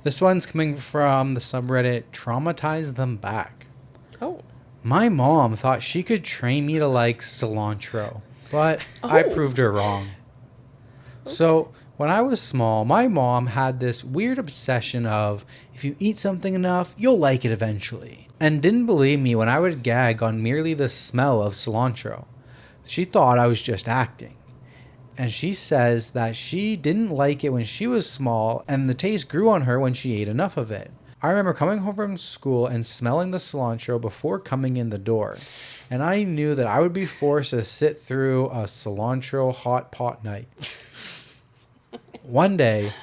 This one's coming from the subreddit Traumatize Them Back. Oh. My mom thought she could train me to like cilantro, but I proved her wrong. Okay. So, when I was small, my mom had this weird obsession of if you eat something enough, you'll like it eventually. And didn't believe me when I would gag on merely the smell of cilantro. She thought I was just acting. And she says that she didn't like it when she was small and the taste grew on her when she ate enough of it. I remember coming home from school and smelling the cilantro before coming in the door. And I knew that I would be forced to sit through a cilantro hot pot night. One day,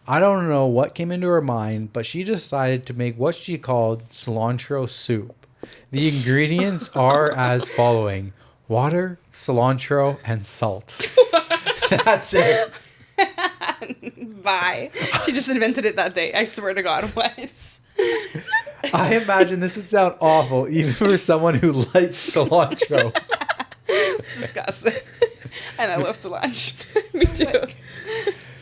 I don't know what came into her mind, but she decided to make what she called cilantro soup. The ingredients are as following: water, cilantro, and salt. That's it. Bye. She just invented it that day. I swear to God. What? I imagine this would sound awful, even for someone who likes cilantro. It's disgusting. And I love cilantro. Me too.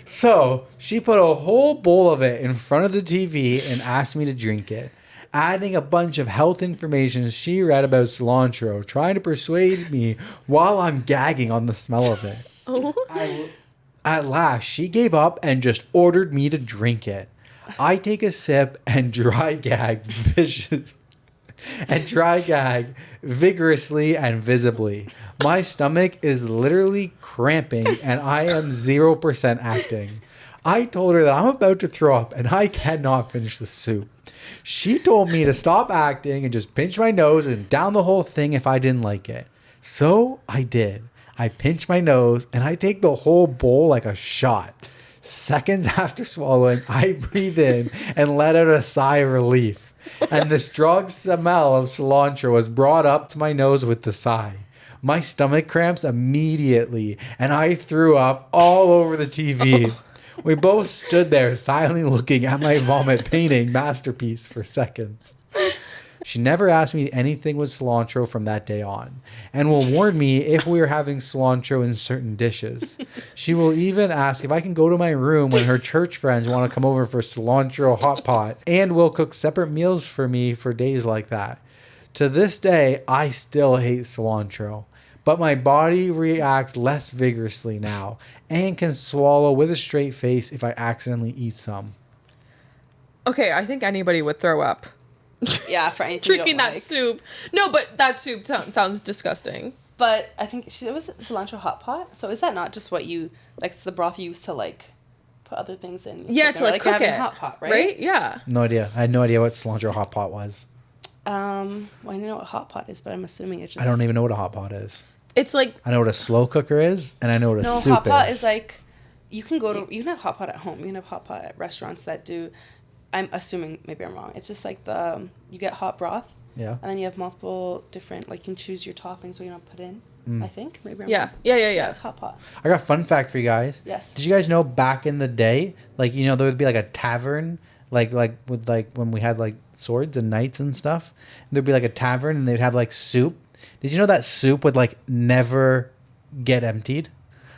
So, she put a whole bowl of it in front of the TV and asked me to drink it, adding a bunch of health information she read about cilantro, trying to persuade me while I'm gagging on the smell of it. At last, she gave up and just ordered me to drink it. I take a sip and dry gag vigorously and visibly. My stomach is literally cramping and I am 0% acting. I told her that I'm about to throw up and I cannot finish the soup. She told me to stop acting and just pinch my nose and down the whole thing if I didn't like it. So I did. I pinch my nose and I take the whole bowl like a shot. Seconds after swallowing, I breathe in and let out a sigh of relief. And the strong smell of cilantro was brought up to my nose with the sigh. My stomach cramps immediately and I threw up all over the TV. We both stood there silently looking at my vomit painting masterpiece for seconds. She never asked me anything with cilantro from that day on, and will warn me if we are having cilantro in certain dishes. She will even ask if I can go to my room when her church friends want to come over for cilantro hot pot, and will cook separate meals for me for days like that. To this day, I still hate cilantro, but my body reacts less vigorously now and can swallow with a straight face if I accidentally eat some. Okay, I think anybody would throw up. Yeah, for anything drinking that soup. No, but that soup sounds disgusting. But I think it was cilantro hot pot. So is that not just what you like? It's the broth you use to like put other things in. Yeah, to like cook it. Hot pot, right? Yeah. No idea. I had no idea what cilantro hot pot was. Well, I know what hot pot is, but I'm assuming it's just. I don't even know what a hot pot is. It's like I know what a slow cooker is, and I know what a soup is. No, hot pot is like you can have hot pot at home. You can have hot pot at restaurants that do. I'm assuming, maybe I'm wrong. It's just like you get hot broth. Yeah. And then you have multiple different, like you can choose your toppings what you want to put in. I think maybe I'm wrong. Yeah. It's hot pot. I got a fun fact for you guys. Yes. Did you guys know back in the day, like there would be like a tavern, like with like when we had like swords and knights and stuff, there'd be like a tavern and they'd have like soup. Did you know that soup would like never get emptied,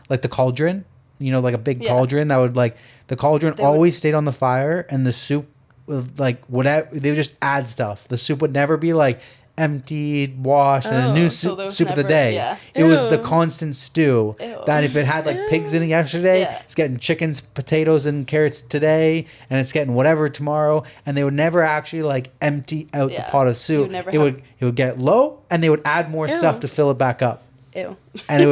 like the cauldron? Like a big cauldron that would like the cauldron always stayed on the fire, and the soup would like whatever they would just add stuff. The soup would never be like emptied, washed, and a new soup of the day. Yeah. It was the constant stew. Ew. That if it had like pigs in it yesterday, it's getting chickens, potatoes, and carrots today, and it's getting whatever tomorrow. And they would never actually like empty out the pot of soup. It would get low, and they would add more stuff to fill it back up. Ew. And it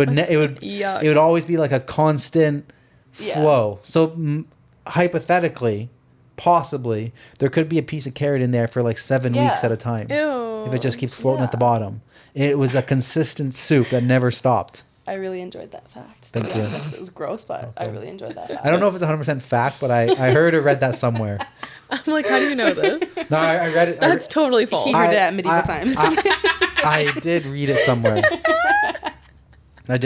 would always be like a constant flow. So hypothetically, possibly there could be a piece of carrot in there for like 7 weeks at a time. Ew. If it just keeps floating at the bottom. It was a consistent soup that never stopped. I really enjoyed that fact. Thank you. It was gross, but I really enjoyed that fact. I don't know if it's 100% fact, but I heard or read that somewhere. I'm like, how do you know this? No, I read it. That's totally false. He heard it at medieval times. I did read it somewhere. But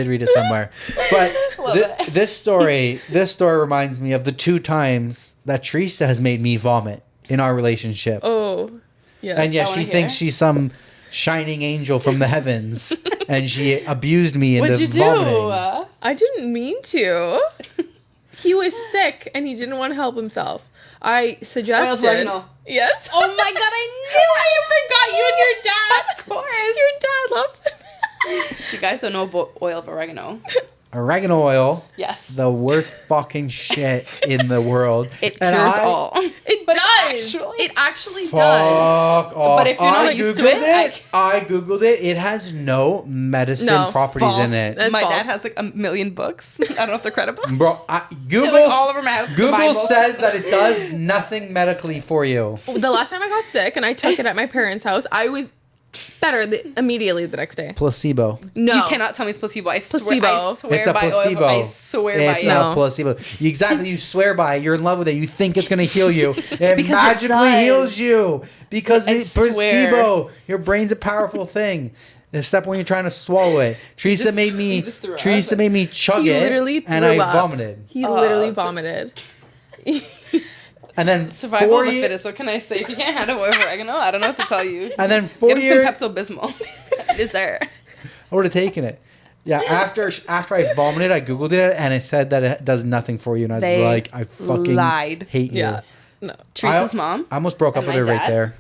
this story reminds me of the 2 times that Teresa has made me vomit in our relationship. Oh, yes. And yes, she thinks she's some shining angel from the heavens, and she abused me into vomiting. What'd you do? I didn't mean to. He was sick, and he didn't want to help himself. I suggested. oregano. Yes. Oh my god, I I forgot you and your dad. Of course. Your dad loves it. You guys don't know about oil of oregano. Oregano oil. Yes. The worst fucking shit in the world. It And cures I- all. It But does. actually- It actually Fuck does. off. But if you're not I used to Googled it, I Googled it. It has no medicine No, properties false. in it. That's My false. dad has like 1,000,000 books. I don't know if they're credible. Bro, Google, Like, all over my house, the Google Bible. says that it does nothing medically for you. The last time I got sick and I took it at my parents' house, I was better immediately the next day. Placebo. No. You cannot tell me it's placebo. I swear, Placebo. I swear It's a by placebo. oil. I swear It's by a it. No. placebo. You swear by it. You're in love with it. You think it's going to heal you. It Because it magically does. heals you. Because I it's placebo. swear. Your brain's a powerful thing. Except when you're trying to swallow it. Teresa just- made me you just threw up. Teresa made me chug He it. literally And threw I up. vomited. He literally it's a- vomited. And then Survival 4 of the years. fittest. What can I say? If you can't handle oil of oregano, I don't know what to tell you. And then 4 Give him years. some Pepto-Bismol. It is there. I would have taken it. Yeah, after I vomited, I Googled it and it said that it does nothing for you. And I was They like, I fucking lied. hate you. Yeah. No. Teresa's mom. I almost broke up And with my her right dad. there.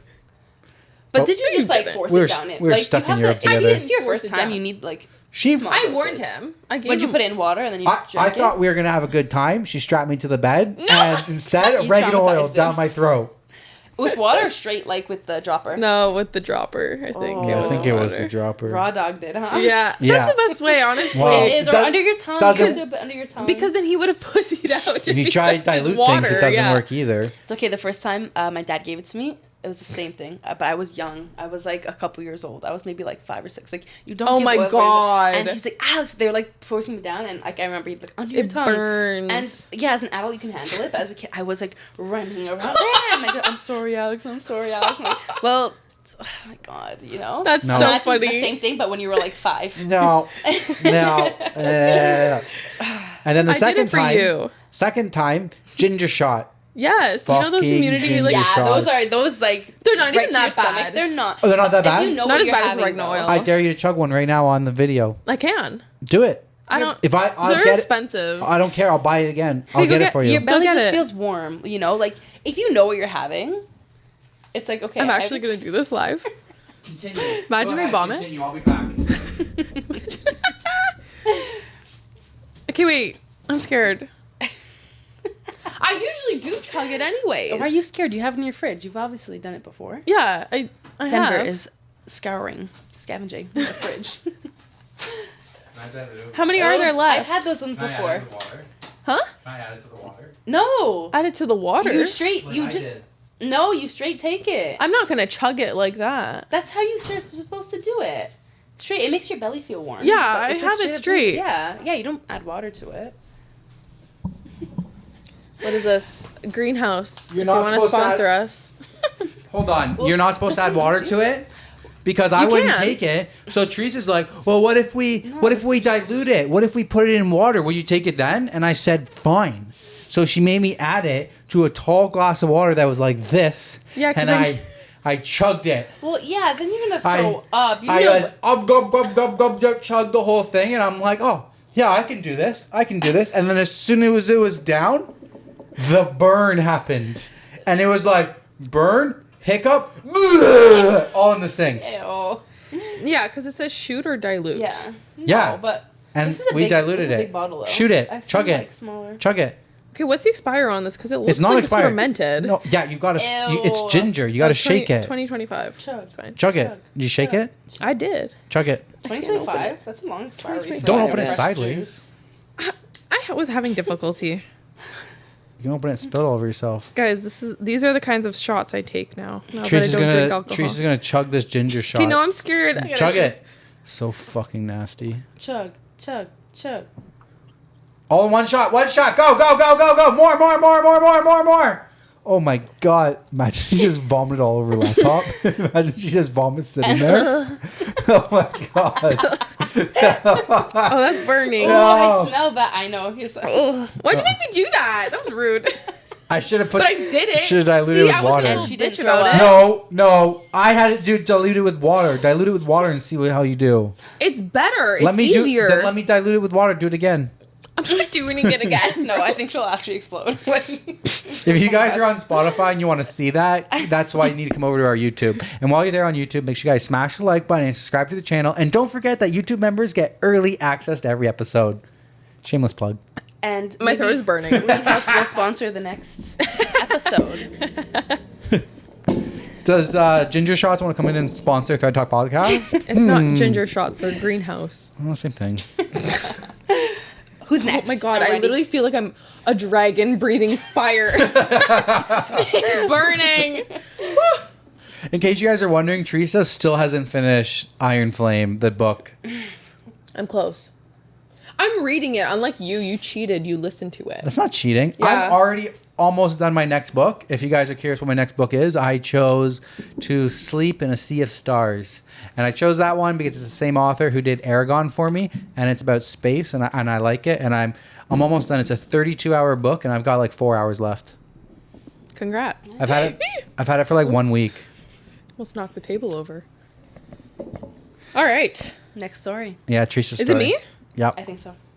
But Oh. did you No, just you like didn't. force We were it down it? we were like, stuck you in have Europe to, together. It's your Force first it time. down. You need like. She- small I warned doses. him. I gave What'd you him. put it in water and then you I drank thought it? we were gonna have a good time. She strapped me to the bed, No! and instead, You oregano oil traumatized down him. my throat. With water or straight like with the dropper? No, with the dropper. I think Oh. it Yeah, was I think the it was water. the dropper. Raw dog did, huh? Yeah, Yeah. that's the best way, honestly. Wow. It is, or Does- under your tongue. doesn't- You can do it under your tongue. Because then he would have pussied out. If you try to dilute things, it doesn't work either. It's okay. The first time my dad gave it to me, it was the same thing. But I was young. I was like a couple years old. I was maybe like 5 or 6. Like, you don't Oh give my oil for God. And he's like, Alex, they were like forcing me down. And like, I remember he'd be like, under your It tongue. burns. And yeah, as an adult, you can handle it. But as a kid, I was like running around. I'm sorry, Alex. I'm sorry, Alex. I'm like, well, oh my God, you know? That's No. so Imagine funny. the same thing, but when you were like 5. No, no. And then the I did second it for time, you. ginger shot. Yes, you know those Fucking immunity like ginger Yeah, shots. those like They're not right even to your that stomach. bad. They're not. Oh, they're not that If bad? you know Not what as you're bad as having, oregano though. oil. I dare you to chug one right now on the video. I can. Do it. I don't. If I'll They're get expensive. it. I don't care. I'll buy it again. I'll Hey, go get it get for you. Your belly get just it. feels warm, you know. Like if you know what you're having, it's like okay. I'm actually gonna do this live. Continue. Imagine I vomit. Continue. I'll be back. Okay, wait. I'm scared. I usually do chug it anyways. Why are you scared? You have it in your fridge. You've obviously done it before. Yeah, I Denver have. is scavenging the fridge. How many are there I've left? had those ones before. Huh? Can I add it to the water? No, Add it to the water. you straight. You just no. You straight take it. I'm not gonna chug it like that. That's how you're supposed to do it. Straight. It makes your belly feel warm. Yeah, but I it's have it up- straight. Yeah. You don't add water to it. What is this? Greenhouse. You're if not you want to supposed to sponsor us. Hold on. Well, You're not supposed to add water listen, to it? Because I You wouldn't can. take it. So Teresa's like, well, what if we dilute it? What if we put it in water? Will you take it then? And I said, fine. So she made me add it to a tall glass of water that was like this. Yeah, 'cause and then- I chugged it. Well, yeah. Then you're gonna I- throw up. You I know, was gub, chugged the whole thing, and I'm like, oh, yeah, I can do this. And then as soon as it was down, the burn happened. And it was like, burn, hiccup, all in the sink. Ew. Yeah, because it says shoot or dilute. Yeah. Yeah. No, but And this is a we big, diluted it's a it. big bottle, though. Shoot it. I've Chug seen, it. Like, smaller. Chug it. Okay, what's the expire on this? Because it looks It's not like expired. it's fermented. No, yeah, you gotta. It's Ew. ginger. You gotta shake it. 2025. Chug. It's fine. Chug it. Chug. You shake it. I did. Chug it. 2025. That's a long expiry. for Don't like open a it fresh sideways. juice. I was having difficulty. You can open it and spill it all over yourself. Guys, these are the kinds of shots I take now. Now that I Teresa's don't drink gonna. alcohol. Teresa's gonna chug this ginger shot. Okay, no, I'm scared. I gotta Chug just- it. So fucking nasty. Chug. All in one shot. One shot. Go. More. Oh my god. Imagine she just vomited all over her laptop. Imagine she just vomits sitting there. Oh my god. Oh, that's burning. Oh, No. I smell that. I know. You're so. Ugh. Why'd you make me do that? That was rude. I should have put. But I did it. Should have diluted See, with I wasn't water. a And she didn't bitch throw about up. it. No. I had to dilute it with water. Dilute it with water and see how you do. It's better. It's let me easier. Then let me dilute it with water. Do it again. I'm not doing it again. No, I think she'll actually explode. If you guys are on Spotify and you want to see that, that's why you need to come over to our YouTube. And while you're there on YouTube, make sure you guys smash the like button and subscribe to the channel. And don't forget that YouTube members get early access to every episode. Shameless plug. And My throat is burning. Greenhouse will sponsor the next episode. Does Ginger Shots want to come in and sponsor ThreadTalk Podcast? It's not ginger shots, they're greenhouse. Well, same thing. Who's next? Oh my god, I'm I ready. literally feel like I'm a dragon breathing fire. It's burning. In case you guys are wondering, Teresa still hasn't finished Iron Flame, the book. I'm close. I'm reading it. Unlike you cheated. You listened to it. That's not cheating. Yeah. I'm already almost done my next book. If you guys are curious what my next book is, I chose To Sleep in a Sea of Stars. And I chose that one because it's the same author who did Aragon for me. And it's about space, and I like it. And I'm almost done. It's a 32-hour book, and I've got like 4 hours left. Congrats. I've had it for like 1 week. Almost knocked the table over. All right. Next story. Yeah, Teresa's Is story. it me? Yep. I think so.